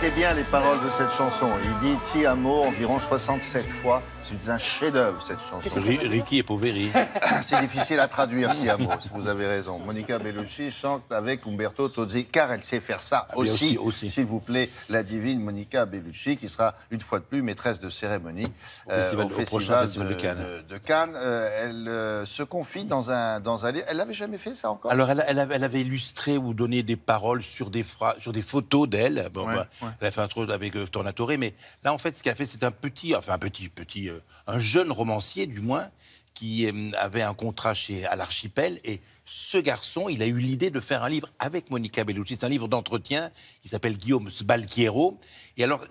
Écoutez bien les paroles de cette chanson. Il dit Ti amo environ 67 fois. C'est un chef-d'œuvre, cette chanson. Ricky et Poveri. C'est difficile à traduire, Ti amo, si vous avez raison. Monica Bellucci chante avec Umberto Tozzi, car elle sait faire ça aussi. S'il vous plaît, la divine Monica Bellucci, qui sera une fois de plus maîtresse de cérémonie au festival de Cannes. Elle se confie dans un livre. Elle n'avait jamais fait ça encore? Alors, elle avait illustré ou donné des paroles sur des photos d'elle. Bon, elle a fait un truc avec Tornatore, mais là, en fait, ce qu'elle a fait, c'est un jeune romancier, du moins, qui avait un contrat à l'Archipel. Et ce garçon, il a eu l'idée de faire un livre avec Monica Bellucci. C'est un livre d'entretien qui s'appelle Guillaume Sbalchiero. Et alors,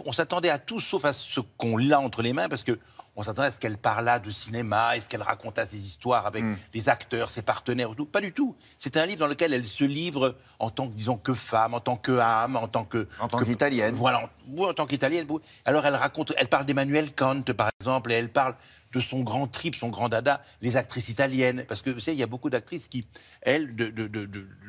on s'attendait à tout sauf à ce qu'on l'a entre les mains, parce que on s'attendait à ce qu'elle parlât de cinéma, est-ce qu'elle racontât ses histoires avec les acteurs, ses partenaires et tout. Pas du tout. C'est un livre dans lequel elle se livre en tant que, disons, que femme, en tant que âme, en tant qu'italienne. Voilà, en tant qu'italienne. Alors elle parle d'Emmanuel Kant, par exemple, et elle parle de son grand trip, son grand dada, les actrices italiennes. Parce que, vous savez, il y a beaucoup d'actrices qui, elles,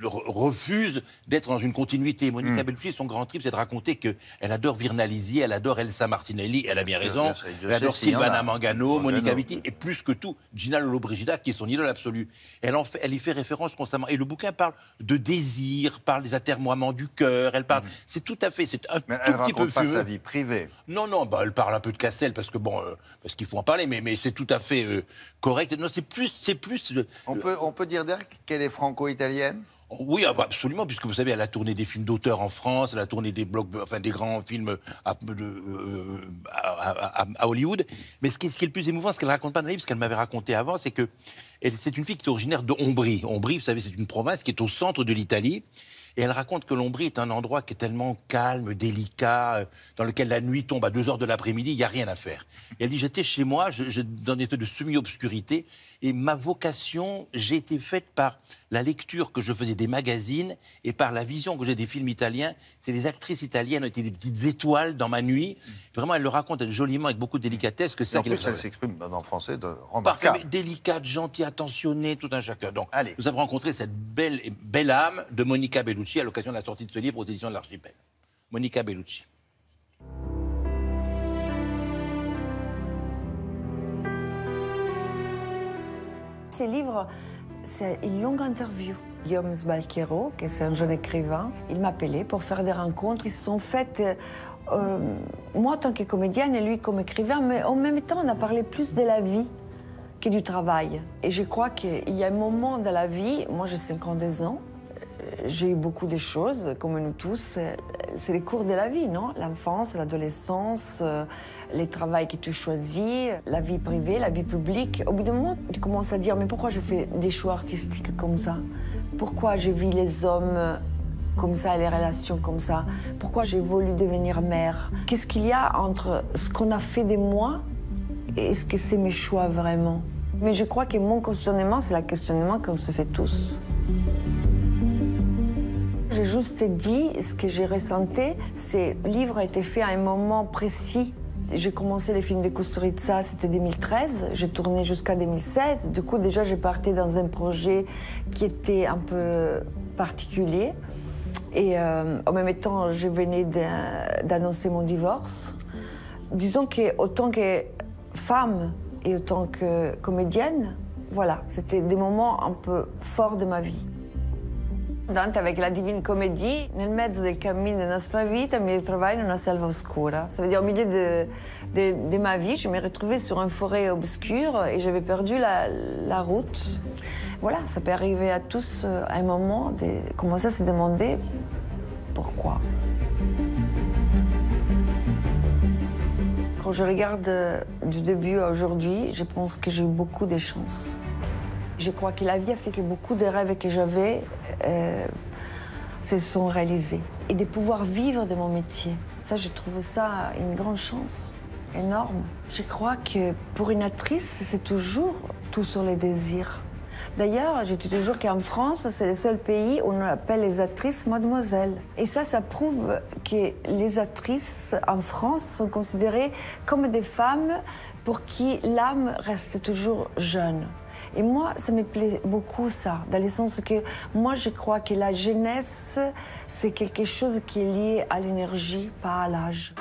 refusent d'être dans une continuité. Monica Bellucci, son grand trip, c'est de raconter qu'elle adore Virnalisi, elle adore Elsa Martinelli, elle a bien raison, elle adore Silvana Mangano, Monica Vitti, et plus que tout, Gina Lollobrigida, qui est son idole absolue. Elle y fait référence constamment. Et le bouquin parle de désir, parle des atermoiements du cœur, elle parle... C'est tout à fait... C'est un tout petit peu pas sa vie privée. Non, elle parle un peu de Cassel, parce que parce qu'il faut en parler, mais c'est tout à fait correct. Non, c'est plus... On peut dire d'elle qu'elle est franco-italienne? Oui, absolument, puisque vous savez, elle a tourné des films d'auteur en France, elle a tourné des grands films à Hollywood. Mais ce qui est le plus émouvant, ce qu'elle raconte pas dans le livre, ce qu'elle m'avait raconté avant, c'est que c'est une fille qui est originaire de Ombrie. Ombrie, vous savez, c'est une province qui est au centre de l'Italie. Et elle raconte que l'Ombrie est un endroit qui est tellement calme, délicat, dans lequel la nuit tombe à 2h de l'après-midi, il n'y a rien à faire. Et elle dit, j'étais chez moi, dans un état de semi-obscurité, et ma vocation, j'ai été faite par la lecture que je faisais des magazines et par la vision que j'ai des films italiens. C'est les actrices italiennes ont été des petites étoiles dans ma nuit. Vraiment, elle le raconte joliment, avec beaucoup de délicatesse. Que c'est en plus, elle s'exprime en français de remarquable. Parfait, délicate, gentille, attentionnée, tout un chacun. Donc, nous avons rencontré cette belle âme de Monica Bellucci à l'occasion de la sortie de ce livre aux éditions de l'Archipel. Monica Bellucci. Ce livre, c'est une longue interview. Guillaume Sbalchiero, qui est un jeune écrivain, il m'a appelé pour faire des rencontres qui se sont faites, moi en tant que comédienne et lui comme écrivain, mais en même temps on a parlé plus de la vie que du travail. Et je crois qu'il y a un moment de la vie, moi j'ai 52 ans, j'ai eu beaucoup de choses, comme nous tous, c'est les cours de la vie, non? L'enfance, l'adolescence, les travails que tu choisis, la vie privée, la vie publique. Au bout d'un moment, tu commences à dire, mais pourquoi je fais des choix artistiques comme ça? Pourquoi je vis les hommes comme ça, les relations comme ça? Pourquoi j'ai voulu devenir mère? Qu'est-ce qu'il y a entre ce qu'on a fait de moi et ce que c'est mes choix vraiment? Mais je crois que mon questionnement, c'est le questionnement qu'on se fait tous. J'ai juste dit ce que j'ai ressenti. Ce livre a été fait à un moment précis. J'ai commencé les films de Kusturica, c'était 2013. J'ai tourné jusqu'à 2016. Du coup, déjà, j'ai parti dans un projet qui était un peu particulier. Et en même temps, je venais d'annoncer mon divorce. Disons qu'autant que femme et autant que comédienne, voilà, c'était des moments un peu forts de ma vie. Dante, avec la Divine Comédie, nel mezzo del cammino della nostra vita, mi ritrovai in una selva oscura. Ça veut dire au milieu de ma vie, je me retrouvais sur une forêt obscure et j'avais perdu la route. Voilà, ça peut arriver à tous à un moment de commencer à se demander pourquoi. Quand je regarde du début à aujourd'hui, je pense que j'ai eu beaucoup de chance. Je crois que la vie a fait que beaucoup de rêves que j'avais se sont réalisés. Et de pouvoir vivre de mon métier, ça, je trouve ça une grande chance, énorme. Je crois que pour une actrice, c'est toujours tout sur les désirs. D'ailleurs, je dis toujours qu'en France, c'est le seul pays où on appelle les actrices mademoiselles. Et ça prouve que les actrices en France sont considérées comme des femmes pour qui l'âme reste toujours jeune. Et moi, ça me plaît beaucoup, ça, dans le sens que moi, je crois que la jeunesse, c'est quelque chose qui est lié à l'énergie, pas à l'âge.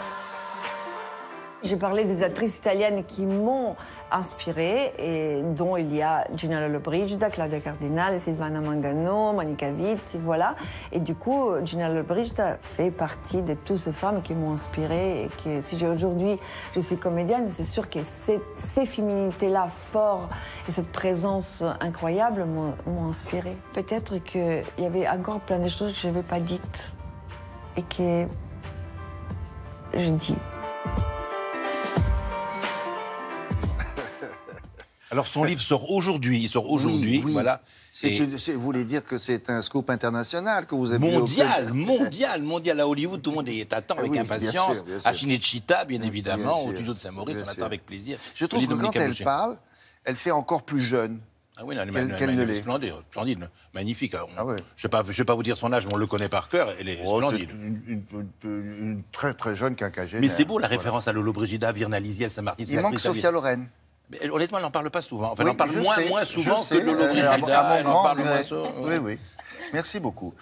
J'ai parlé des actrices italiennes qui m'ont inspirée, et dont il y a Gina Lollobrigida, Claudia Cardinale, Silvana Mangano, Monica Vitti, voilà. Et du coup, Gina Lollobrigida fait partie de toutes ces femmes qui m'ont inspirée, et que si aujourd'hui je suis comédienne, c'est sûr que ces féminités-là fortes et cette présence incroyable m'ont inspirée. Peut-être qu'il y avait encore plein de choses que je n'avais pas dites et que je dis. Alors son livre sort aujourd'hui, oui. Voilà. Vous voulez dire que c'est un scoop international que vous avez mondial à Hollywood, tout le monde est attend avec impatience. Bien sûr. À Cinecittà, bien évidemment, au studio de Saint-Maurice, on attend avec plaisir. Je trouve que quand elle parle, elle fait encore plus jeune. Ah oui, elle est splendide, magnifique. Je ne vais pas vous dire son âge, mais on le connaît par cœur, elle est splendide. Une très très jeune quinquagénaire. Mais c'est beau la référence à Lollobrigida, Virna Saint-Martin. Il manque Sophia Loren. Mais honnêtement, elle n'en parle pas souvent. Enfin, Oui, elle en parle moins souvent que Lollobrigida. à mon grand regret. Oui. Merci beaucoup.